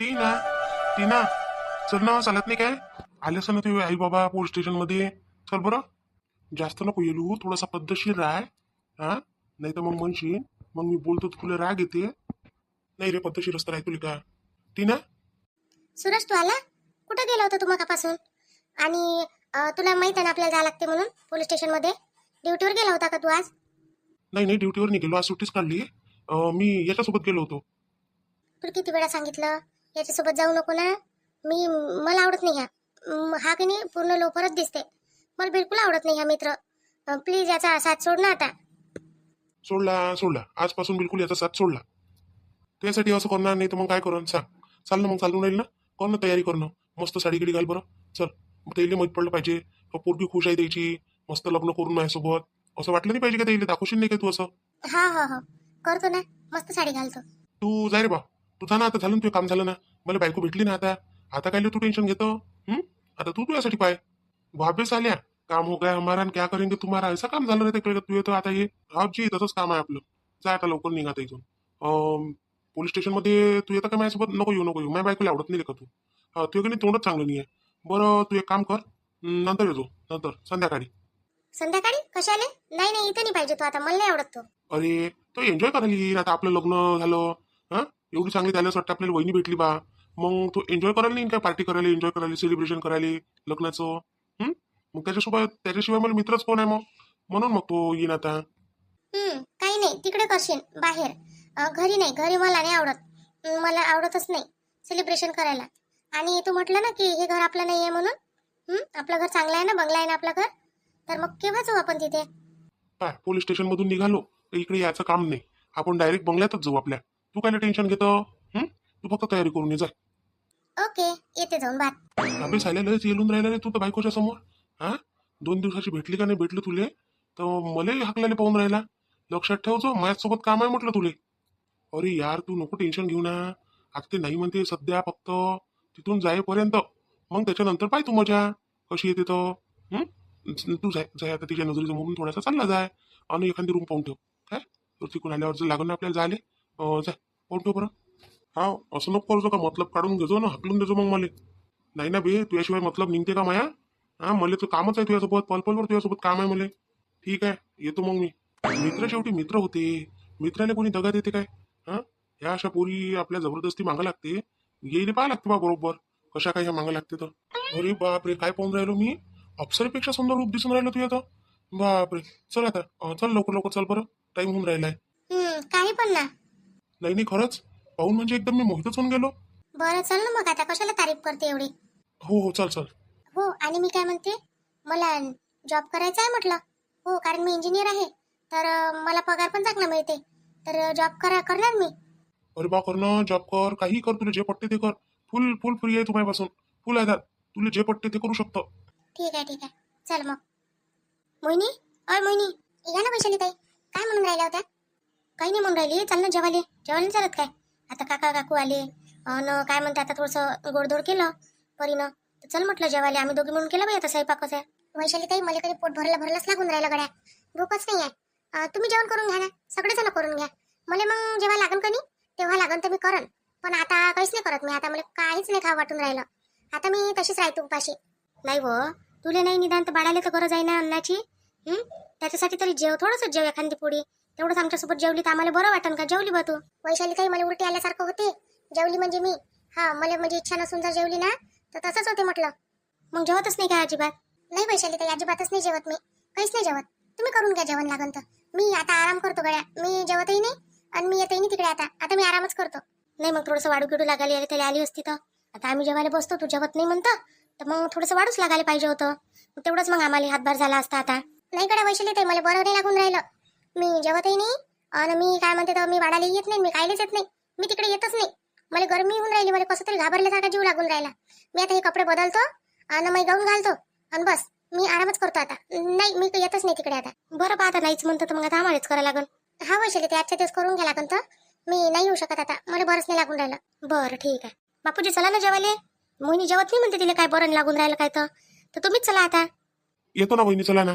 टीना टीना चल ना, चालत नाही काय? आलेस ना ते आई बाबा पोलीस स्टेशन मध्ये. चल बरं, जास्त नको येलू, थोडासा पद्धतशीर राह. हा, नाही तर मग म्हणशील मग मी बोलतो तर तुला राग येते. नाही रे, पद्धतशीर रस्ता आहे तुला का टीना. सूरज तू आला? कुठे गेला होता तू मगापासून? आणि तुला माहित आहे ना आपल्याला जायला लागते म्हणून पोलीस स्टेशन मध्ये. ड्युटीवर गेला होता का तू आज? नाही नाही, ड्युटीवर नाही गेलो, आज सुट्टीच काढली. मी याच्यासोबत गेलो होतो. तुला किती वेळा सांगितलं याच्यासोबत जाऊ नको ना. मला आवडत नाही हा की नाही पूर्ण लोफरच दिसते. मला बिलकुल आवडत नाही हा मित्र. प्लीज याचा साथ सोड ना आता. सोडला सोडला, आजपासून बिलकुल याचा साथ सोडला. त्यासाठी असं करणार नाही तर मग काय करून सांग. चाल ना मग, चालून राहील ना. कर ना तयारी, करणं मस्त साडी गिडी घाल बरं. चल, त्याला माहीत पडलं पाहिजे का पोरगी खुश आहे त्याची, मस्त लग्न करून माझ्यासोबत. असं वाटलं नाही पाहिजे का त्याला, दाखवशील नाही का तू असं. हा हा हा, करतो ना, मस्त साडी घालतो. तू जाय रे बा, तू जा ना, आता झालं ना तुझं काम, झालं ना. मला बायको भेटली ना आता. आता काय तू टेन्शन घेतो? आता तू यासाठी पाय. वापस आल्या, काम हो गया हमारा, क्या करेंगे तुम्हारा, असं काम झालं रे तिकडे. तू येतो आता, हे जी तसंच काम आहे आपलं. जा आता लवकर निघा आता इथून. पोलीस स्टेशन मध्ये तू येतं का माझ्यासोबत? नको येऊ नको येऊ, माझ्या बायकोला आवडत नाही का तू. तू कधी तोंडच चांगलं नाही आहे. बरं तू एक काम कर, नंतर येतो, नंतर संध्याकाळी. संध्याकाळी कशाले? नाही नाही, इथे नाही पाहिजे तो आता, मला नाही आवडत तो. अरे तो एन्जॉय करायला येईल आता, आपलं लग्न झालं. हा, एवढी चांगली त्यालाच वाटतं आपल्याला वहिनी भेटली बा. मग तो एन्जॉय करायला नाही काय? पार्टी करायला, एन्जॉय करायला, सेलिब्रेशन करायला लग्नाचं. मग त्याच्यासोबत, त्याच्याशिवाय मला मित्रच कोण आहे मग? म्हणून मग तो येईन आता. काही नाही, तिकडे करशील बाहेर. घरी नाही, घरी मला नाही आवडत. मला आवडतच नाही सेलिब्रेशन करायला. आणि तू म्हटलं ना की हे घर आपलं नाही आहे म्हणून. आपलं घर चांगलं आहे ना, बंगला आहे ना आपलं घर. तर मग केव्हा जाऊ आपण तिथे? काय पोलीस स्टेशन मधून निघालो तर इकडे यायचं काम नाही. आपण डायरेक्ट बंगल्यातच जाऊ आपल्या. तू काय टेन्शन घेतो? तू फक्त तयारी करून ये, जा. ओके, येते जाऊन बात. अबे साल्या लयच येलून राहिला रे तू तर बायकोच्या समोर. हा, 2 दिवसाची भेटली का नाही भेटलं तुले, तर मलाही हाकलायला पाहून राहिला. लक्षात ठेवतो, माझ्यासोबत काम आहे म्हटलं तुले. अरे यार, तू नको टेन्शन घेऊ ना. आता ते नाही म्हणते सध्या, फक्त तिथून जाईपर्यंत. मग त्याच्यानंतर पाय तू मजा कशी येते तर. तू जाय जाय आता, तिच्या नजरेचं म्हणून थोडासा चालला जाय. आणि एखादी रूम पाहून ठेव. काय तर तिकडून आल्यावर जर लागून आपल्याला जायले, जाय पाहून ठेव बरं. हा, असं नको करतो का, मतलब काढून घेजो ना, हाकलून देजो मग मला. नाही ना बे, तुझ्याशिवाय मतलब निघते का माया? हा, मला तर कामच आहे तुझ्यासोबत, पलपलवर तुझ्यासोबत काम आहे मला. ठीक आहे, येतो मग मी. मित्र शेवटी मित्र होते. मित्राला कोणी दगा देते काय? हा, ह्या अशा पोरी आपल्या जबरदस्ती मागं लागते. येईल पाहा लागते बा बरोबर, कशा काय ह्या मागं लागते तर. अरे बापरे, काय पाहून राहिलो मी? अप्सरेपेक्षा सुंदर रूप दिसून राहिलं तुझ्या तर. बापरे. चल आता, चल लवकर लवकर चल बरं, टाइम होऊन राहिलाय. काही पण ना. नाही नाही, खरंच पाहून म्हणजे एकदम मी मोहितच होऊन गेलो. बरं चल ना मग, आता कशाला तारीफ करते एवढी? हो हो, चल चल. हो, आणि मी काय म्हणते, मला जॉब करायचा आहे म्हटलं. हो, कारण मी इंजिनियर आहे. तर मला पगार पण चांगला मिळते. तर जॉब करणार मी. अरे बा, कर ना, जॉब कर, काही कर, तुला जे पटते ते कर. फुल फुल फ्री आहे तुम्हापासून. फुल आहे, तुला जे पटते ते करू शकतो. ठीक आहे ठीक आहे, चल मग. मोहिनी, अय मोहिनी, या ना वैशाली ताई. काय म्हणून राहिल्या होत्या? काही नाही म्हणून राहिली, चाल ना जेवायला. जेवायला चालत काय? आता काका काकू आले, काय म्हणते, आता थोडंसं गोडधोड केलं परीनं. तर चल म्हटलं जेवायला, आम्ही दोघी म्हणून केलं बाई आता स्वयंपाकच आहे. वैशाली ताई, मला कधी पोट भरलाच लागून राहिलं गड्या. भूकच नाही आहे. तुम्ही जेवण करून घ्या ना, सगळेजण करून घ्या. मला मग जेव्हा लागन का नाही, तेव्हा लागन तर मी करन. पण आता काहीच नाही करत मी, आता मला काहीच नाही खावं वाटून राहिलं. आता मी तशीच राहते उपाशी. नाही व, तुले नाही निदान तर बाळाला तर गरज आहे ना अन्नाची. त्याच्यासाठी तरी जेव, थोडंसं जेव, एखादी पोळी तेवढंच आमच्यासोबत जेवली तर आम्हाला बरं वाटन का? जेवली बा तू? वैशाली ताई, मला उलटी आल्यासारखं होते जेवली म्हणजे मी. हा, मला म्हणजे इच्छा नसून जर जेवली ना तर तसंच होते म्हटलं. मग जेवतच नाही काय अजिबात? नाही वैशाली ताई, अजिबातच नाही जेवत मी, काहीच नाही जेवत. तुम्ही करून घ्या जेवण लागन तर. मी आता आराम करतो गड्या, मी जेवतही नाही आणि मी येतही नाही तिकडे. आता मी आरामच करतो. नाही मग थोडंसं वाढू गिडू लागायला आली त्याला आली असती तर. आता आम्ही जेवायला बसतो, तू जेवत नाही म्हणतं, तर मग थोडंसं वाढूच लागायला पाहिजे होतं. तेवढंच मग आम्हाला हातभार झाला असता. आता नाही गड्या वैशाली ताई, मला बरं नाही लागून राहिलं. मी जेवतही नाही आणि मी काय म्हणते तर मी वाढायला येत नाही, मी कायलाच येत नाही, मी तिकडे येतच नाही. मला गरमी होऊन राहिली, मला कसं तरी घाबरल्यासारखा जीव लागून राहिला. मी आता हे कपडे बदलतो आणि मग गाऊन घालतो आणि बस मी आरामच करतो आता. नाही, मी येतच नाही तिकडे आता. बरं पहा, आता नाहीच म्हणतो तर मग आता आम्हालाच करायला लागल. हा वैशाली, ते आजच्या दिवस करून घ्या लागन तर. मी नाही येऊ शकत आता, मला बरंच नाही लागून राहिलं. बरं ठीक आहे. बापूजी चला ना जेवायला. मोहिनी जेवत नाही म्हणते, तिला काय बरं लागून राहिलं काय तर तुम्हीच चला आता. येतो ना वहिनी, चला ना.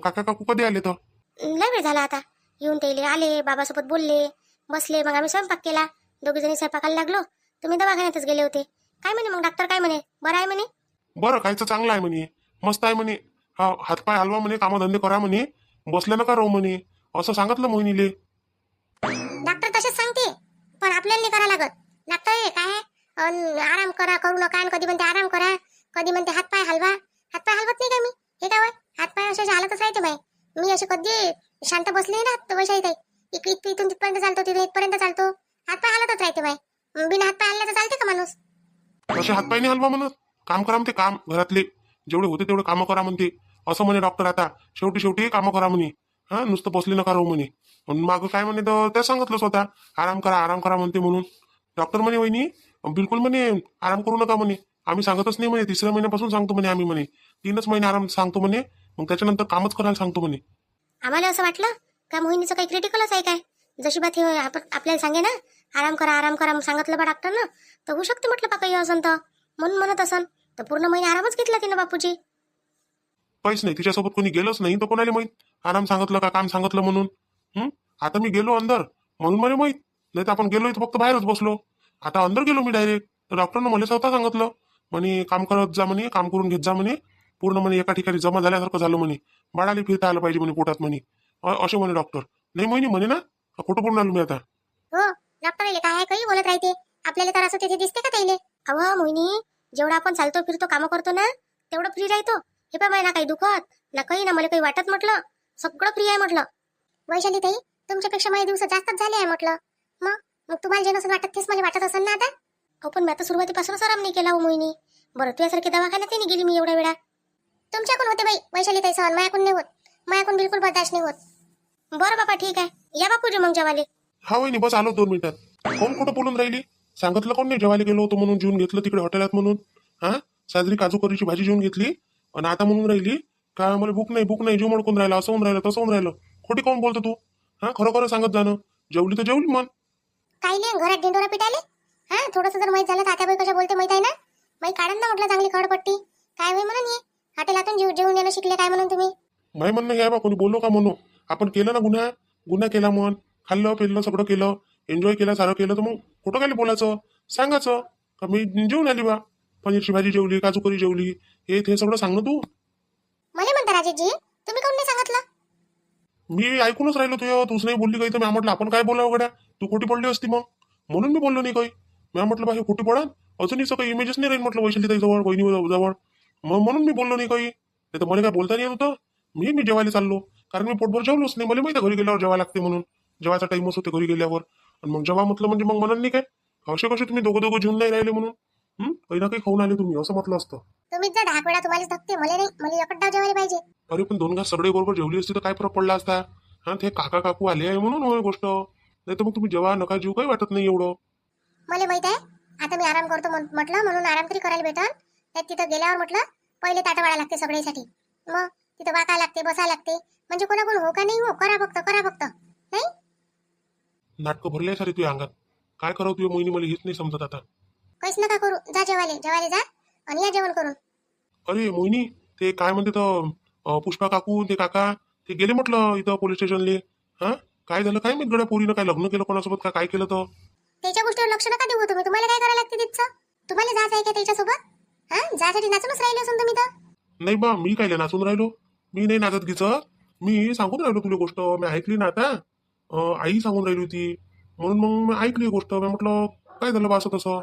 काका काकू कधी आले तर? लय वेळ झाला आता. येऊन ते आले, बाबासोबत बोलले, बसले, मग आम्ही स्वयंपाक केला. दोघी जणी स्वयंपाकाला लागलो. तुम्ही दवाखान्यातच गेले होते. काय म्हणे मग डॉक्टर, काय म्हणे? बरं आहे म्हणे? बरं कायचं चांगलं आहे म्हणे, मस्त आहे म्हणे. हा हातपाय हलवा म्हणे, कामधंदे करा म्हणे, बसल्या नका राहू म्हणे, असं सांगितलं मोहिनीले. डॉक्टर तसेच सांगते, पण आपल्याला नाही करा लागत. डॉक्टर हे काय आहे? आराम करा, करू नका, आणि कधी म्हणते आराम करा, कधी म्हणते हातपाय हलवा. हातपाय हलवत नाही का मी? हे काय होय? हातपाय असे हालतच राहते माय. मी असे कधी शांत बसले ना तर वैशाली ताई, इथून तिथपर्यंत चालतो, तिथून इथपर्यंत चालतो, हातपाय हलतच राहते माय. बिना हातपाय हलण्याचं चालते का माणूस? असे हातपाय नाही हलवा म्हणत, काम करा म्हणते, काम घरातले जेवढे होते तेवढे कामं करा म्हणते, असं म्हणे डॉक्टर. आता शेवटी शेवटी कामं करा म्हणे, हा नुसतं बसले नका राहू म्हणे. मागं काय म्हणे तर त्या सांगितलं स्वतः, आराम करा म्हणते म्हणून. डॉक्टर म्हणे वहिनी बिलकुल म्हणे आराम करू नका म्हणे, आम्ही सांगतच नाही म्हणे, 3ऱ्या महिन्यापासून सांगतो म्हणे आम्ही म्हणे, 3च महिने आराम सांगतो म्हणे, मग त्याच्यानंतर कामच करायला सांगतो म्हणे. आम्हाला असं वाटलं का मोहिनीचं काही क्रिटिकलच आहे काय. जशी बात हे आपल्याला सांगे ना, आराम करा मग सांगितलं बा डॉक्टरनं, तर होऊ शकते म्हटलं बा काही असं तर, म्हणून म्हणत असन. तर पूर्ण महिने आरामच घेतला तिनं बापूजी. काहीच नाही, तिच्यासोबत कोणी गेलंच नाही तर कोणाला माहित आराम सांगितलं का काम सांगितलं म्हणून. आता मी गेलो अंदर म्हणून मला माहित, नाही तर आपण गेलो इथं फक्त बाहेरच बसलो. आता अंदर गेलो मी डायरेक्ट, तर डॉक्टरनं मला स्वतः सांगितलं म्हणे, काम करत जा म्हणे, काम करून घेत जा म्हणे, पूर्ण म्हणे एका ठिकाणी जमा झाल्यासारखं झालं म्हणे, बाळाला फिरता आलं पाहिजे म्हणे पोटात म्हणे, असे म्हणे डॉक्टर. नाही मोहिनी म्हणे ना, का खोटं बोलून आलो मी आता? हो, डॉक्टर काय काही बोलत राहते, आपल्याला त्रास होते ते दिसते का ताईले? अहो मोहिनी, जेवढा आपण चालतो फिरतो कामं करतो ना, तेवढं फ्री राहतो. हे पण ना काही दुखत ना काही ना, मला काही वाटत म्हटलं, सगळं फ्री आहे म्हटलं. वैशाली ताई, तुमच्यापेक्षा माझे दिवस जास्तच झाले आहे म्हटलं. मग मग तुम्हाला जे नसं वाटत तेच मला वाटत असेल ना आता. हो, पण मी आता सुरुवातीपासूनच आराम नाही केला हो मोहिनी. बरं तुझ्यासारखी दवाखान्यात नाही गेली मी एवढ्या वेळा. तुमच्याकडून होते बाई वैशाली ताई सहन, मायाकडून नाही होत, मायाकडून बिलकुल बर्दाश्त नाही होत. बरं बाबा ठीक आहे, या बापूजी मग जेवाले. हा वहिनी बस आलो 2 मिनिटात. कोण खोटं बोलून राहिली? सांगितलं कोण नाही जेवायला गेलो होतो म्हणून, जेवून घेतलं तिकडे हॉटेलात म्हणून. हा साजरी काजू करीची भाजी जेवून घेतली, आणि आता म्हणून राहिली का मला भूक नाही जीव मडकून राहिला, असं होऊन राहिलं तसं होऊन राहिलं. खोटी कोण बोलतो तू? हा खरं खरं सांगत जाणं, जेवली तर जेवली मन. काही नाही घरात दिंडोरा पिटाले. हा थोडंसं जर माहित झालं तर आत्याबाई कशा बोलते माहित आहे ना. बाई काढून ना म्हटलं चांगली खडपट्टी. काय होय म्हणून ये हॉटेलातून जेवून येणं शिकले काय म्हणून तुम्ही? माही म्हणणं हे आहे बा, कोणी बोललो का म्हणू, आपण केलं ना गुन्हा, गुन्हा केला मन, खाल्लं पेल्लं सगळं केलं, एन्जॉय केलं सारं केलं, तर मग खोटं काय बोलायचं, सांगायचं का मी जेवून आली बा, पनीरची भाजी जेवली, काजू करी जेवली, हे ते सगळं सांग ना तू. मला म्हणता राजेशजी, तुम्ही काऊन नाही सांगितलं? मी ऐकूनच राहिलो तूच नाही बोलली काही, तर मी म्हटलं आपण काय बोलावं गड्या, तू खोटी पडली असती मग, म्हणून मी बोललो नाही काही. मी म्हटलं बा हे खोटी पडा, अजून हिचं काही इमेजच नाही राहील म्हटलं वैशाली जवळ, बहिणी जवळ, मग म्हणून मी बोललो नाही काही. नाही तर मला काय बोलता नाही येत होतं. मी जेवायला चाललो, कारण मी पोटभर जेवलोच नाही, मला माहिती घरी गेल्यावर जेवायला लागते म्हणून, जेवायचा टाइमच होते घरी गेल्यावर. आणि मग जेव्हा म्हटलं म्हणजे मग म्हणून नाही काय, असे कसे तुम्ही दोघं जेवून नाही राहिले म्हणून, काही ना काही खाऊन आले तुम्ही, असं म्हटलं असतं. तुम्हीच जर 10 वेळा तुम्हाला धक्के, मला नाही, मला एकच डाव जेवायला पाहिजे. अरे पण 2 घास सगळे बरोबर जेवली असती तर काय फरक पडला असता? हा ते काका काकू आले आहे म्हणून होय गोष्ट, नाही तर मग तुम्ही जेव्हा नका जीव काही वाटत नाही एवढं. मला माहित आहे, आता मी आराम करतो म्हटलं म्हणून आराम तरी करायला भेटल. त्यात तिथं गेल्यावर म्हटलं पहिले ताट वाढा लागते सगळ्यासाठी, मग तिथं वाका लागते, बसा लागते, म्हणजे कोणाकोण हो का नाही हो, करा फक्त नाही. नाटकं भरले सारे तुझ्या अंगात, काय करावं तुझ्या मोहिनी मला हेच नाही समजत आता. काहीच नका करू, जा जेवायला जा आणि या जेवण करून. अरे मोहिनी, ते काय म्हणते तर पुष्पा काकू ते काका ते गेले म्हटलं इथं पोलीस स्टेशनले. हा काय झालं काय मी गड्या, पोरीनं काय लग्न केलं कोणासोबत का काय केलं तर? त्याच्या गोष्टीवर लक्ष नका देऊ तुम्ही, तुम्हाला काय करायला लागते तिथं? तुम्हाला जायचं आहे का त्याच्यासोबत? हा जासाठी नाचूनच राहिले असून तुम्ही तर. नाही बा, मी काय नाचून राहिलो, मी नाही नाचत घिचत, मी सांगून राहिलो तुला गोष्ट, मी ऐकली ना आता. आई सांगून राहिली होती म्हणून मग मी ऐकली गोष्ट, मी म्हटलं काय झालं बा असं तसं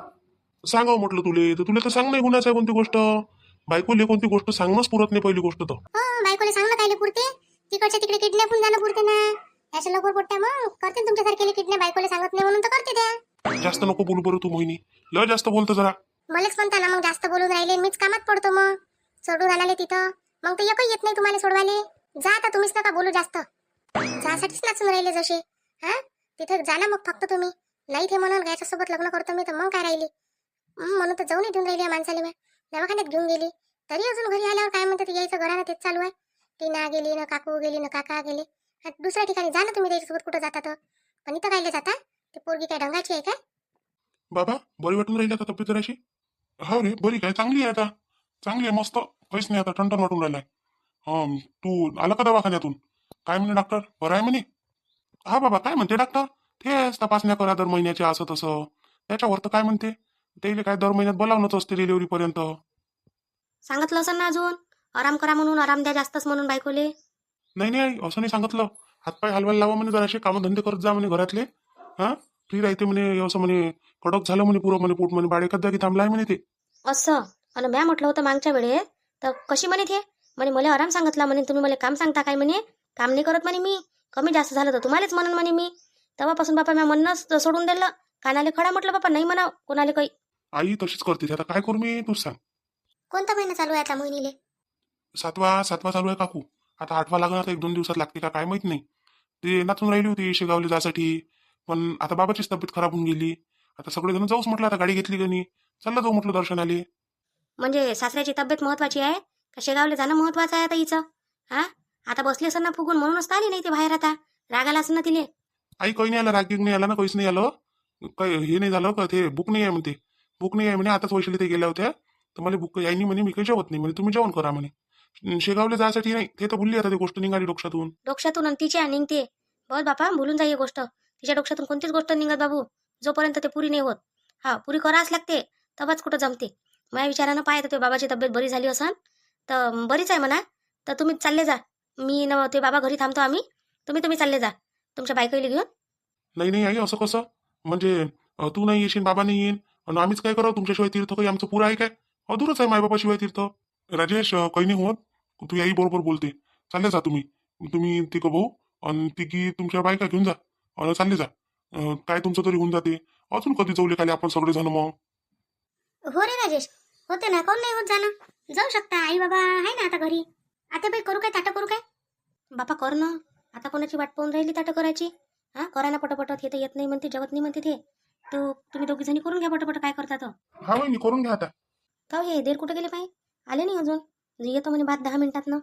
सांगावं म्हटलं तुले, तर तुला तर सांग नाही गुन्हाचं आहे कोणती गोष्ट, बायकोले कोणती गोष्ट सांगणंच पुरत नाही पहिली गोष्ट तर. हो बायकोला सांग ना कायले पुरते, तिकडच्या तिकडे किडनॅप होऊन जाणं पुरते ना. याच्या लवकर पोट्या मग करते तुमच्यासारखे किडनॅप, बायकोला सांगत नाही म्हणून तर करते त्या. जास्त नको बोलू बरं तू मोहिनी, लय जास्त बोलतो जरा. मलाच म्हणता ना मग जास्त बोलून राहिले, मीच कामात पडतो मग सोडून आणाले तिथं, मग ते एकही येत नाही तुम्हाला सोडवाले. जा आता तुम्हीच नका बोलू जास्त, जासाठीच नाचून राहिले जसे. हा तिथे जा ना मग फक्त तुम्ही, नाही ते म्हणून याच्यासोबत लग्न करतो मी तर मग काय राहिली म्हणून तर जाऊन ठेवून राहिली या माणसाला. मी दवाखान्यात घेऊन गेली तरी अजून घरी आल्यावर काय म्हणतात यायचं घरानं तेच चालू आहे. टीना गेली ना, काकू गेली ना, काका गेले. दुसऱ्या ठिकाणी जा ना तुम्ही त्याच्यासोबत कुठं जाता तर, पण इथं कायले जाता? ते पोरगी काय ढंगाची आहे काय? बाबा बरी वाटून राहिली आता तब्येत जराशी? हो रे बरी काय, चांगली आहे आता, चांगली आहे मस्त, काहीच नाही आता, ठणठण वाटून राहिलाय. तू आला का दवाखान्यातून? काय म्हणे डॉक्टर, बरं आहे म्हणे? हा बाबा काय म्हणते डॉक्टर, तेच तपासण्या करा दर महिन्याच्या असं तसं, त्याच्यावर तर काय म्हणते त्याला काय दर महिन्यात बोलावणंच असते डिलिव्हरीपर्यंत. सांगितलं असं ना अजून, आराम करा म्हणून, आराम द्या जास्तच म्हणून बायकोले. नाही नाही आई, असं नाही सांगितलं. हातपाय हलवायला लावा म्हणे, जराशे कामधंदे करत जा म्हणे घरातले. हा, फ्री राहते म्हणे, असं म्हणे कडक झालं म्हणे पुरं म्हणे पोट म्हणे, बाळ एखाद जागी थांबलाय म्हणे ते. असं. आणि म्या म्हटलं होतं मागच्या वेळेस, तर कशी म्हणे ते म्हणे मला आराम सांगितला म्हणे, तुम्ही मला काम सांगता काय म्हणे, काम नाही करत म्हणे मी, कमी जास्त झालं तर तुम्हालाच म्हणून म्हणे मी. तेव्हापासून बापा म्या म्हणणंच सोडून दिलं, कानाले खडा म्हटलं बापा नाही म्हणाव कोणाले काही. आई तशीच करते ती. आता काय करू मी, तूच सांग. कोणता महिना चालू आहे आता मोहिनीले? सातवा सातवा चालू आहे काकू. आता आठवा लागणार, एक दोन दिवसात लागते का काय माहित नाही. ते नाचून राहिली होती शेगावला जासाठी, पण आता बाबाचीच तब्येत खराब होऊन गेली. आता सगळेजण जाऊच म्हटलं, आता गाडी घेतली गणी, चालला जाऊ म्हटलं दर्शनाले. म्हणजे सासऱ्याची तब्येत महत्वाची आहे का शेगावले जाणं महत्वाचं आहे आता हिचं? हा, आता बसली असं ना फुगून, म्हणूनच तर आली नाही ते बाहेर, आता रागाला असं ना तिले. आई काही नाही आलं, राग नाही आला ना, काहीच नाही आलं. काही हे नाही झालं का, ते बुक नाही आहे म्हणते. बुक नाही आहे म्हणे, आताच वैशाली ते गेल्या होत्या, तर मला बुक यायनी म्हणे, मी काही जेवत नाही म्हणे, तुम्ही जेवण करा म्हणे. शेगावला जायसाठी नाही, ते तर भुलली आता, ती गोष्ट निघाली डोक्षातून. डोक्यातून आणि तिच्या निघते. बस बापा भुलून जाई गोष्ट, तिच्या डोक्यातून कोणतीच गोष्ट निघत बाबू, जोपर्यंत ते पुरी नाही होत. हा, पुरी करावंच लागते, तेव्हाच कुठं जमते. माझ्या विचारानं पाहत ते बाबाची तब्येत बरी झाली असन तर बरीच आहे म्हणा, तर तुम्ही चालले जा. मी न ते बाबा घरी थांबतो आम्ही, तुम्ही चालले जा तुमच्या बायकोला घेऊन. नाही नाही आई, असं कसं म्हणजे, तू नाही येशील, बाबा नाही येईन, आणि आम्हीच काय करावं, तुमच्याशिवाय तीर्थ काही आमचं पुरं आहे काय? अधूरच आहे मायबापाशिवाय तीर्थ. राजेश, काही नाही होत, तू आई बरोबर बोलते. चालले जा तुम्ही, तुम्ही तिघं भाऊ आणि तिघी तुमच्या बायका घेऊन जा आणि चालले जा. काय तुमचं तरी होऊन जाते. अजून कधी जाऊ खाली आपण सगळे जण मग. हो रे राजेश, होते ना, कोण नाही होत जाणं, जाऊ शकता. आई बाबा आहे ना आता घरी. आता बाई करू काय, ताटं करू काय? बापा कर ना, आता कोणाची वाट पाहून राहिली ताटं करायची? हा, करा ना पटपट, हे तर येत नाही म्हणते, जेवत नाही म्हणते ते. तुम्ही दोघी जणी करून घ्या पटपट, काय करता तर. हा वहिनी, करून घ्या आता. का हे देर कुठे गेले पाय, आले नाही अजून. येतो म्हणे बाद 10 मिनिटात ना.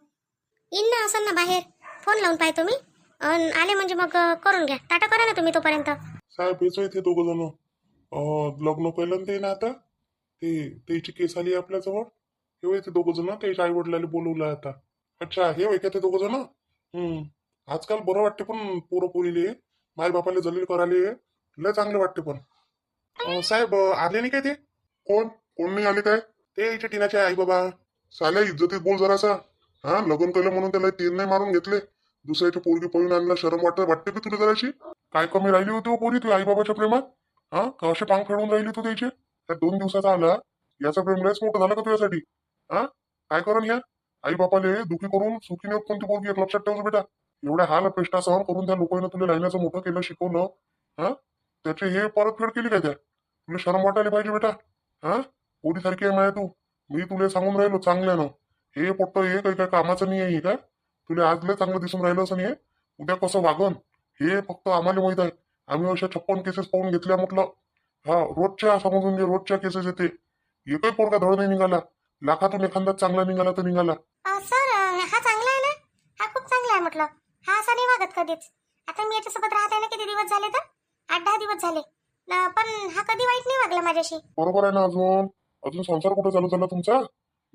येईन ना असं ना बाहेर, फोन लावून पाहतो मी, आले म्हणजे मग करून घ्या, टाटा करा ना तुम्ही तोपर्यंत. साहेब हेच आहेत हे दोघं जण. लग्न केलं ते ना आता, ते त्याची केस आली आपल्याजवळ. हे होय ते दोघं जण, त्याच्या आई वडिलांना बोलवलं आता. अच्छा, हे होय का ते दोघं जण. आजकाल बरं वाटते पण पोरं पोरीले माय बापाले जलील कराले, लय चांगले वाटते पण. साहेब आले नाही काय ते? कोण कोण नाही आले काय? ते इथे टीनाचे आई बाबा. साल्या इज्जतीत बोल जरासा. हा, लग्न केलं म्हणून त्याला तीर नाही मारून घेतले, दुसऱ्याची पोरगी पळून आणला, शरम वाटते का तुला जराशी? काय कमी राहिली होती हो पोरी तू आई बाबाच्या प्रेमात? हा, कसे पांग फेडून राहिली तू त्याचे? त्या 2 दिवसाचा आला, याचा प्रेम लयच मोठं झालं का तुझ्यासाठी? हा, काय करून ह्या आई बापाले दुखी करून सुखी नाही होत कोणती पोरगी, एक लक्षात ठेवतो बेटा. एवढ्या हाल अपेष्टा सहन करून त्या लोकांना तुला राहण्याचं मोठं केलं, शिकवलं. हा, त्याचे हे परतफेड केली काय त्या? तुला शरम वाटायला पाहिजे बेटा. हा, पोरीसारखी आहे माया तू. मी तुला सांगून राहिलो चांगल्यानं, हे पोट्ट हे काही काय कामाचं नाही आहे हे काय? तुला आज लय चांगलं दिसून राहिलं असं नाही, उद्या कसं वागन हे फक्त आम्हाला माहित आहे. आम्ही अशा 56 केसेस पाहून घेतल्या म्हटलं. हा, रोजच्या समजून घे, रोजच्या केसेस येते. एकही पोरगा धड नाही निघाला, लाखातून एखादा चांगला निघाला तर निघाला. सर हा चांगला आहे ना, हा खूप चांगला आहे म्हटलं. हा असा नाही वागत कधीच. आता मी याच्यासोबत राहत आहे ना, किती दिवस झाले तर 8-10 दिवस झाले, पण हा कधी वाईट नाही वागला माझ्याशी. बरोबर आहे ना. अजून अजून संसार कुठे चालू झाला तुमचा?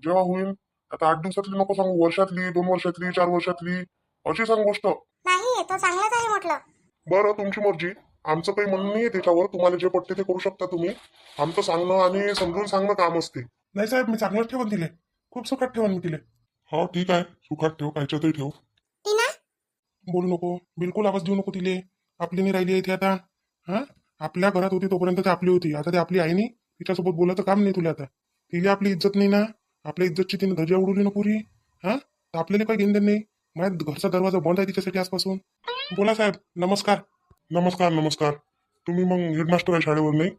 जेव्हा होईल आता 8 दिवसातली नको सांगू, वर्षातली, 2 वर्षातली, 4 वर्षातली अशी सांग गोष्ट. नाही, तो चांगलाच आहे म्हटलं. बरं, तुमची मर्जी. आमचं काही म्हणणं नाहीये त्याच्यावर, तुम्हाला जे पटते ते करू शकता तुम्ही. आमचं सांगणं आणि समजून सांगणं काम असते. नाही साहेब, मी चांगलंच ठेवून दिले, खूप सुखात ठेवून मी दिले. हो ठीक आहे, सुखात ठेव, कायच्यातही ठेव. टीना, बोलू नको, बिलकुल आवाज देऊ नको तिले. आपली नाही राहिली आहे ती आता. हा, आपल्या घरात होती तोपर्यंत ती आपली होती, आता ती आपली आई नाही, तिच्यासोबत बोलायचं काम नाही तुला आता. तिला आपली इज्जत नाही ना, आपल्या इज्जतची तिने धजा उडवली ना पुरी. हा, तर आपल्याला काही घेणं नाही. माझ्या घरचा दरवाजा बंद आहे तिच्यासाठी आजपासून. बोला साहेब, नमस्कार. नमस्कार नमस्कार. तुम्ही मग हेडमास्टर आहे शाळेवर नाही?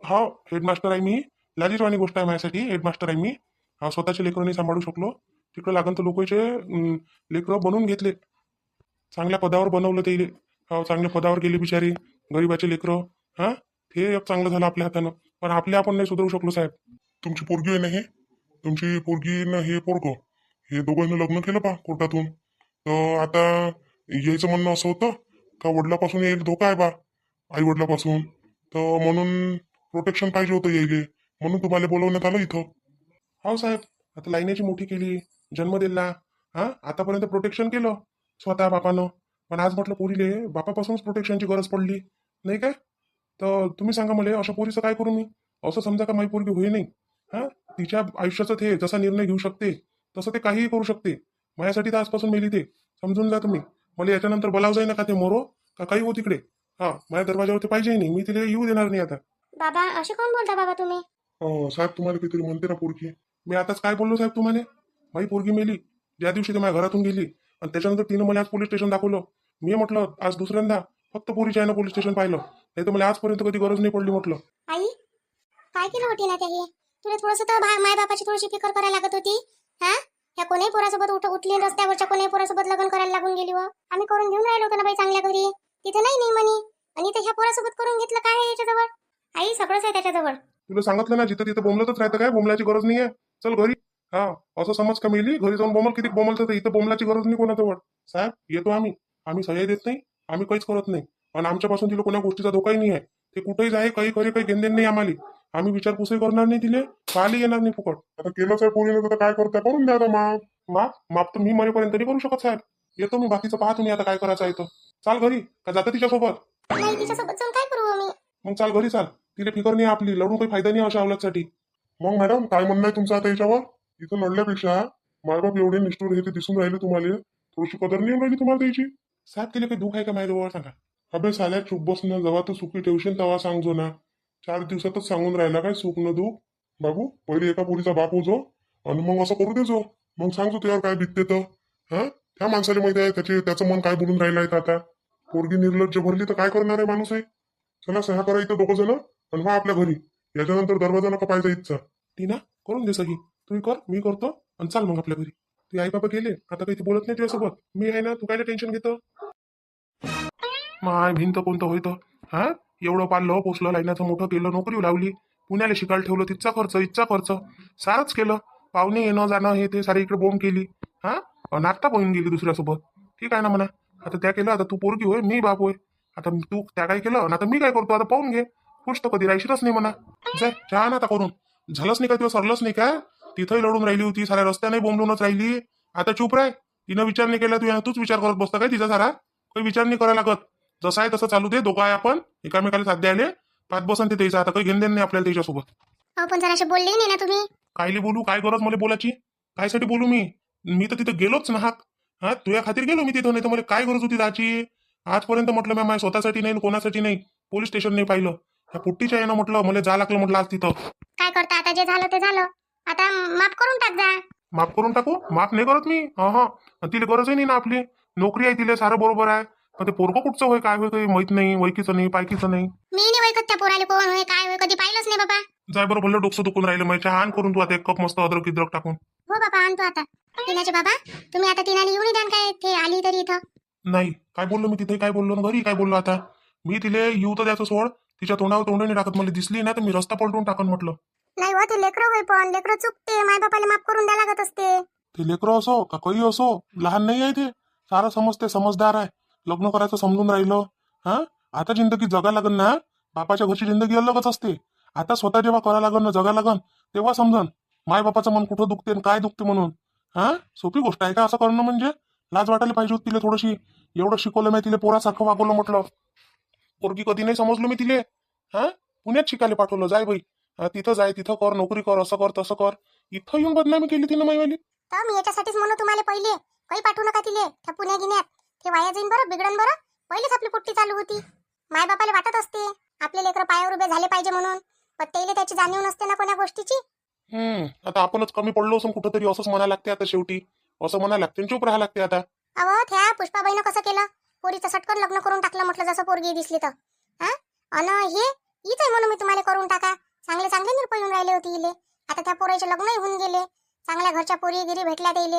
हा, हेडमास्टर आहे मी. लाजीरवाणी गोष्ट आहे माझ्यासाठी, हेडमास्टर आहे मी. हा, स्वतःचे लेकरं नाही सांभाळू शकलो, तिकडं लागून तर लोकांचे लेकरं बनवून घेतले, चांगल्या पदावर बनवलं ते. हा, चांगल्या पदावर गेली बिचारी, गरीबाचे लेकरं. हा, हे एक चांगलं झालं आपल्या हातानं, पण आपल्या आपण नाही सुधारू शकलो साहेब. तुमची पोरगी आहे ना हे, तुमची पोरगी ना हे पोरगं, हे दोघांनी लग्न केलं पा कोर्टातून. तर आता यायचं म्हणणं असं होतं का वडिलापासून येईल धोका आहे बा, आई वडिलापासून, तर म्हणून प्रोटेक्शन पाहिजे होतं येईल, म्हणून तुम्हाला बोलवण्यात आलं इथं. हो साहेब, आता लाईनीची मोठी केली, जन्म दिला. हा, आतापर्यंत प्रोटेक्शन केलं स्वतः बापानं, पण आज म्हटलं पोरीले बापापासूनच प्रोटेक्शनची गरज पडली नाही काय? तर तुम्ही सांगा मला, अशा पोरीचं काय करू मी? असं समजा का माझी पोरगी होई नाही. हा, तिच्या आयुष्याचं ते जसा निर्णय घेऊ शकते तसं ते काहीही करू शकते. माझ्यासाठी तर आजपासून मेली ते, समजून जा तुम्ही. मला याच्यानंतर बोलाव जाई ना का ते मोरो का काही हो तिकडे. हा, माझ्या दरवाजावरती पाहिजे नाही, मी तिला येऊ देणार नाही आता. बाबा असे कोण बोलता बाबा तुम्ही? साहेब तुम्हाला काहीतरी म्हणते ना पोरगी. मी आताच काय बोललो साहेब तुम्हाला? माझी पोरगी मेली ज्या दिवशी ते माझ्या घरातून गेली, आणि त्याच्यानंतर तिनं मला आज पोलीस स्टेशन दाखवलं. मी म्हटलं आज दुसऱ्यांदा फक्त पोरीच्या आहे पोलीस स्टेशन पाहिलं, नाही तर मला आजपर्यंत कधी गरज नाही पडली म्हटलं. आई काय केलं होती ना त्याही? तुला थोडंसं तर माय बापाची थोडीशी फिकर करायला लागत होती. हा, ह्या कोणी पोरासोबत उठली रस्त्यावरच्या कोणी पोरासोबत लग्न करायला लागून गेली व आम्ही करून घेऊन राहिलो होतो ना बाई चांगल्या घरी. तिथे नाही म्हणे, आणि इथे ह्या पोरासोबत करून घेतलं. काय आहे याच्याजवळ? आई सगळंच आहे त्याच्याजवळ. तुला सांगितलं ना, जिथं तिथं बोंबलतच राहतं, काय बोंबलाची गरज नाही आहे. चल घरी. हा, असं समज का मेली घरी जाऊन बोंबल किती बोंबलतं, तर इथं बोंबलाची गरज नाही कोणाजवळ. साहेब येतो आम्ही. आम्ही सह्या देत नाही, आम्ही काहीच करत नाही, आणि आमच्यापासून तिला कोणा गोष्टीचा धोकाही नाही आहे. ते कुठेही जाय काही करे काही घेणदेण नाही आम्हाला. आम्ही विचारपूसही करणार नाही तिले, पाहायला येणार नाही फुकट. आता केलं साहेब पोरीनं तर काय करता करून द्या आता. माप तर मी मरेपर्यंत नाही करू शकत साहेब. येतो मी, बाकीचं पाहा तुम्ही आता काय करायचं आहे. तर चाल घरी का जातं तिच्यासोबत? नाही तिच्यासोबत जाऊन काय करू मी? मग चाल घरी चाल. तिला फिकर नाही आपली, लढून काही फायदा नाही अशा अवलादसाठी. मग मॅडम काय म्हणणं आहे तुमचं आता याच्यावर? इथं लढल्यापेक्षा मायबाप एवढे निष्ठुर हे ते दिसून राहिले तुम्हाला, थोडीशी कदर नाही राहिली तुम्हाला त्याची. साहेब तिला काही दुःख आहे का माझ्याजवळ सांगा? अबे साल्या चुप बसणं, जेव्हा तर सुखी ठेवशील तेव्हा सांगजो ना. 4 दिवसातच सांगून राहिला काय सुख न दुःख? बाबू पहिले एका पोरीचा बाप होजो, आणि मग असं करू देजो. मग सांगतो त्यावर काय बितते तर. हा, त्या माणसाला माहिती आहे त्याचं मन काय बोलून राहिलं आहे आता. पोरगी निर्लज्ज भरली तर काय करणार आहे माणूस आहे. चला सह्या करा इथं दोघं जण, आणि व्हा आपल्या घरी. याच्यानंतर दरवाजा नका पाहिजे इथचा. टीना करून दे सही, तुम्ही कर मी करतो, आणि चाल मग आपल्या घरी. ते आई बाबा गेले आता काही ते बोलत नाही तुझ्यासोबत, मी आहे ना, तू काय टेन्शन घेतं. माय भिंत कोणतं होतं. हा, एवढं पाळलं पोचलं लाईनाचं मोठं केलं, नोकरी लावली, पुण्याला शिकायला ठेवलं, तिथचा खर्च इथचा खर्च सारच केलं. पाहुणे येणं जाणं हे ते सारे इकडे बोंब केली. हा, नाटका पळून गेली दुसऱ्यासोबत. ठीक आहे ना म्हणा, आता त्या केलं, आता तू पोरगी होय मी बाप होय. आता तू त्या काय केलं ना, आता मी काय करतो आता पाहून घे. खुश तर कधी राहायशीलच नाही म्हणा. जाय चहा ना आता करून. झालंच नाही का तुला, सरलंच नाही का? तिथंही लढून राहिली होती, साऱ्या रस्त्याने बोंबलूनच राहिली. आता चूप राह. तिनं विचार नाही केला, तूच विचार करत बसता काय तिचा सारा? काही विचार नाही करायला लागत. जसं आहे तसं चालू दे, दोघं आहे आपण एकामेकाला साथ द्यायले. पाच बसन ते द्यायचं, आता काही घेणं देणं नाही आपल्याला त्याच्यासोबत. अहो पण जरा असे बोलले नाही ना तुम्ही. कायले बोलू, काय गरज मला बोलायची? कायसाठी बोलू मी? मी तर तिथं गेलोच ना. हा, तुझ्या खातीर गेलो मी तिथं, नाही तर मला काय गरज होती जायची? आजपर्यंत म्हटलं मी माझ्या स्वतःसाठी नाही कोणासाठी नाही, पोलीस स्टेशन नाही पाहिलं. ह्या पुट्टीच्या यानं म्हटलं मला जा लागलं म्हटलं आज तिथं. काय करता आता, जे झालं ते झालं. आता माफ करून टाक जा. माफ करून टाकू? माफ नाही करत मी. हा, तिला गरजही नाही ना आपली. नोकरी आहे तिला, सारं बरोबर आहे. पण ते पोरगं कुठचं होय काय होय काही माहित नाही, वैकीचं नाही पायकीचं नाही. मी नाही वैकत त्या पोराले, कोण होय काय होय कधी पाहिलंच नाही बाबा. जाय बरं, भलं डोकं दुखून राहिलं मग चहा आण करून तू आता एक कप मस्त अद्रक गिद्रक टाकून. हो बाबा आणतो आता. टिनाचे बाबा तुम्ही आता टिनाला येऊन द्या काय, ते आली तरी इथं. नाही, काय बोललो मी तिथे, काय बोललो ना घरी काय बोललो आता. मी तिले येऊ तर द्यायचं सोड, तिच्या तोंडावर तोंडणी टाकत मला दिसली ना तर मी रस्ता पलटून टाकन म्हटलं. नाही हो, ते लेकरं होय, पण लेकरं चुकते, माय बापाला माफ करून द्या लागत असते. ते लेकरं असो का काही असो, लहान नाही आहे ते, सारं समजते, समजदार आहे. लग्न करायचं समजून राहिलं. हा, आता जिंदगी जगा लागन ना, बापाच्या घरची जिंदगी अलगच असते. आता स्वतः जेव्हा करा लागन ना, जगा लागन तेव्हा समजन माय बापाचं मन कुठं दुखते काय दुखते म्हणून. हा, सोपी गोष्ट आहे का असं करणं? म्हणजे लाज वाटायला पाहिजे होती तिला थोडीशी. एवढं शिकवलं मी तिला, पोरासारखं वागवलं म्हटलं. पोरगी कधी नाही समजलो मी तिले. हा, पुण्यात शिकायला पाठवलं, जाय बाई तिथं जाय, तिथं कर, नोकरी कर, असं कर तसं कर. इथं येऊन बदनामी केली तिनं माईवाली. तर मी याच्यासाठीच म्हणून तुम्हाला पहिले काही पाठवू नका तिले त्या पुण्या गिन्यात. ते वाया जाईन बरं, बिघडन बरं. पहिलेच आपली पुट्टी चालू होती. माय बापाला वाटत असते आपले लेकरं पायावर उभे झाले पाहिजे म्हणून, पण त्याला त्याची जाणीव नसते ना कोण्या गोष्टीची. आता आपणच कमी पडलो असून कुठंतरी असंच म्हणायला लागते आता शेवटी. असं म्हणायला लागते, चूप राहायला लागते आता. अहो त्या पुष्पाबाईनं कसं केलं, पोरीचं सटकन लग्न करून टाकलं म्हटलं, जसं पोरगी दिसली तर. हा, अन हे हीच आहे म्हणून मी तुम्हाला करून टाका. चांगले चांगले निरपय येऊन राहिले होते इले. आता त्या पोराचे लग्नही होऊन गेले, चांगल्या घरच्या पोरी गिरी भेटल्या त्याइले.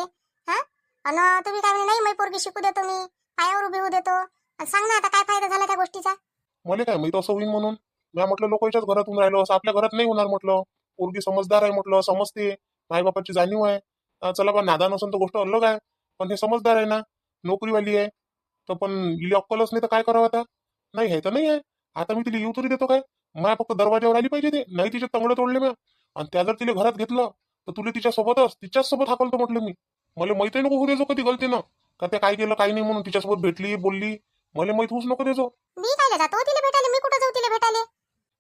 हा, अन तुम्ही काय म्हणे, नाही मी पोरगी शिकू देतो, मी पायावर उभी होऊ देतो. सांग ना आता काय फायदा झाला त्या गोष्टीचा? मला काय माहित असं होईल म्हणून. मी म्हटलं लोकांच्याच घरातून राहिलो, असं आपल्या घरात नाही होणार म्हटलं. पोरगी समजदार आहे म्हटलं, समजते, मायबापाची जाणीव आहे. चला बा, नादान असेल तर गोष्ट अलग आहे, पण हे समजदार आहे ना, नोकरीवाली आहे. तर पण इली अक्कलच नाही तर काय करावं आता? नाही आहे तर नाही आहे. आता मी तिला येऊ तरी देतो काय? माया फक्त दरवाजावर आली पाहिजे, ते नाही तिचे तंगडे तोडले मी. आणि त्या जर तिला घरात घेतलं तर तुला तिच्याच सोबत हाकलतो म्हटलं मी. मला माहिती नको होऊ देजो कधी गलतीनं का ते काय केलं काय नाही म्हणून. तिच्यासोबत भेटली बोलली, मला माहित होऊच नको देजो. मी काय जातो तिला भेटायला, मी कुठं जाऊ तिला भेटायला?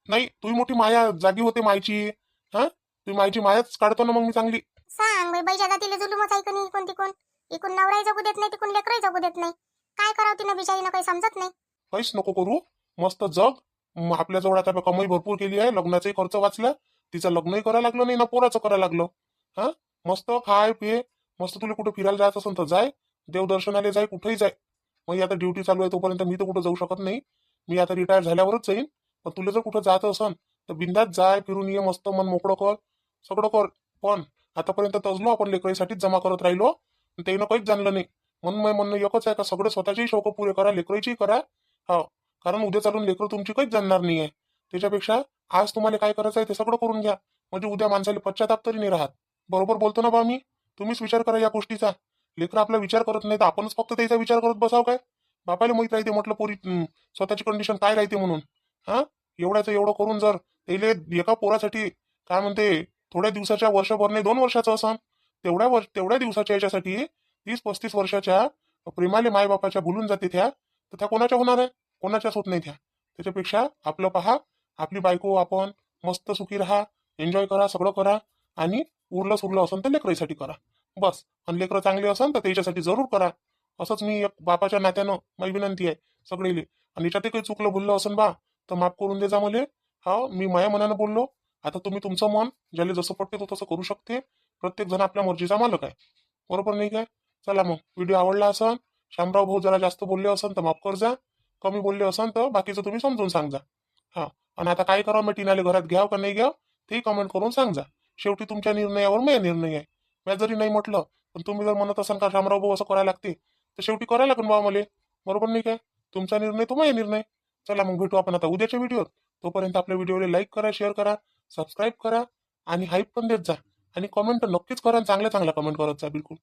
नाही तुम्ही मोठी माया जागी होते मायची. हा तुम्ही मायची मायाच काढतो ना मग मी चांगली. सांग बाई, बाईच्या जातीला जुलूमच आहे का नाही? इकून तिकून इकून नवराही जगू देत नाही, तिकून लेकरही जगू देत नाही. काय करावं तिनं बिचारीनं, काही समजत नाही. काहीच नको करू. मस्त जग. आपल्याजवळ आता कमाई भरपूर केली आहे, लग्नाचाही खर्च वाचला, तिचं लग्नही करायला लागलं नाही ना पोराचं करायला लागलं. हा मस्त खाय पिये, मस्त तुला कुठं फिरायला जायचं असेल तर जाय, देवदर्शनाला जाय, कुठेही जाय. मग आता ड्युटी चालू आहे तोपर्यंत मी तर कुठं जाऊ शकत नाही. मी आता रिटायर झाल्यावरच जाईन. पण तुला जर कुठं जायचं असेल तर बिंदात जाय, फिरून ये, मस्त मन मोकळं कर, सगळं कर. पण आतापर्यंत तजलो आपण लेकराईसाठीच जमा करत राहिलो, त्यानं काहीच जाणलं नाही. म्हणून म्हणणं एकच आहे का सगळे स्वतःचे शौक पुरे करा, लेकराईची करा. हो, कारण उद्या चालून लेकरं तुमची काहीच जाणणार नाहीये. त्याच्यापेक्षा आज तुम्हाला काय करायचं आहे ते सगळं करून घ्या, म्हणजे उद्या माणसाला पश्चाताप तरी नाही राहत. बरोबर बोलतो ना बा मी? तुम्हीच विचार करा या गोष्टीचा. लेकरं आपला विचार करत नाही तर आपणच फक्त त्याचा विचार करत बसाव काय? बापाला माहित राहते म्हटलं पोरी स्वतःची कंडिशन काय राहते म्हणून. हा एवढ्याचं एवढं करून जर त्याला एका पोरासाठी काय म्हणते थोड्या दिवसाच्या, वर्षभर नाही 2 वर्षाचं असं तेवढ्या दिवसाच्या याच्यासाठी 30-35 वर्षाच्या प्रेमाले मायबापाच्या भुलून जाते त्या, तर त्या कोणाच्या होणार आहे? कोणाच्याच होत नाही त्या. त्याच्यापेक्षा आपलं पहा, आपली बायको आपण मस्त सुखी राहा, एन्जॉय करा, सगळं करा. आणि उरलं असेल तर लेकराईसाठी करा बस. आणि लेकरं चांगले असेल तर त्याच्यासाठी जरूर करा. असंच मी एक बापाच्या नात्यानं माझी विनंती आहे सगळेले. आणि याच्यात काही चुकलं बोललं असेल बा तर माफ करून दे जा मले. हा मी माया मनानं बोललो. आता तुम्ही तुमचं मन ज्याला जसं पटते तो तसं करू शकते. प्रत्येक जण आपल्या मर्जीचा मालक आहे. बरोबर नाही काय? चला मग व्हिडिओ आवडला असेल, शामराव भाऊ जरा जास्त बोलले असेल तर माफ कर जा, कमी बोलले असेल तर बाकीचं तुम्ही समजून सांगा. हा आणि आता काय करावं, मी टीनाले घरात घ्याव का नाही घ्याव ते कमेंट करून सांगा. शेवटी तुमच्या निर्णयावर माझा निर्णय आहे. मी जरी नाही म्हटलं पण तुम्ही जर म्हणत असाल का शामराव भाऊ असं करायला लागते तर शेवटी करायला लागेल बाबा मला. बरोबर नाही काय? तुमचा निर्णय तो माझा निर्णय. चला मग भेटू आपण आता उद्याच्या व्हिडिओत. तोपर्यंत आपल्या व्हिडिओला लाईक करा, शेअर करा, सबस्क्राईब करा आणि हाईप पण देत जा. आणि कमेंट नक्कीच करा, चांगल्या चांगल्या कमेंट करत जा बिलकुल.